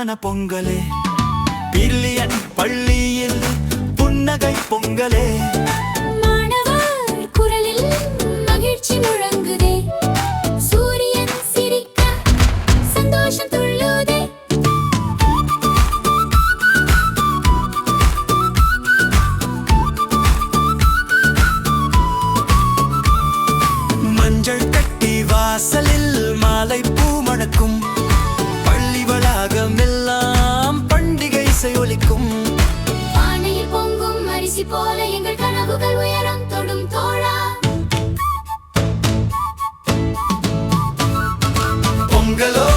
பொன்னான பொங்கலே, பிரில்லியன் பள்ளியில் புன்னகை பொங்கலே. மாணவர் குரலில் மகிழ்ச்சி முழங்குதே, சூரியன் சிரிக்க சந்தோஷம் துள்ளுதே. மஞ்சள் கட்டி வாசலில் மாலை பூ மணக்கும், பள்ளி வளாகம் எல்லாம் பண்டிகை செயலிக்கும். பானையில் பொங்கும் அரிசி போல எங்கள் கனவுகள் உயரம் தொடும் தோழா. பொங்கலோ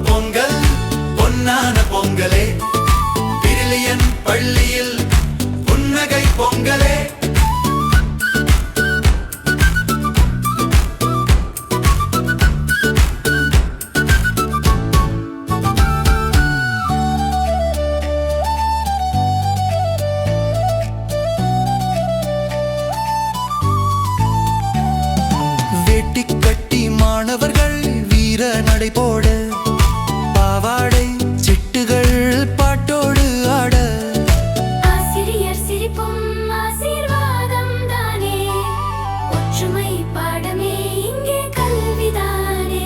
பொங்கல் பொன்னான பொங்கலே, பிரில்லியன் பள்ளியில் புன்னகை பொங்கலே. வேட்டி கட்டி மாணவர்கள் வீர நடை போட, பாவாடை சிட்டுகள் பாட்டோடு ஆட. ஆசிரியர் சிரிப்பும் ஆசீர்வாதம் தானே, ஒற்றுமை பாடமே இங்கே கல்விதானே.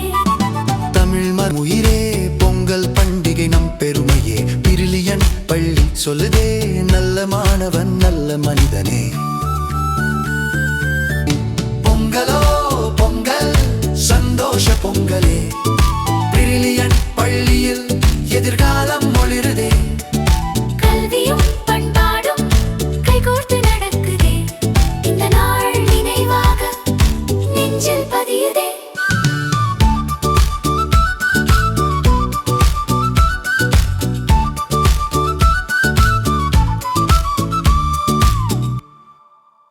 தமிழ் உயிரே பொங்கல் பண்டிகை நம் பெருமையே, பிரில்லியன் பள்ளி சொல்லுதே நல்ல மாணவன் நல்ல மனிதனே.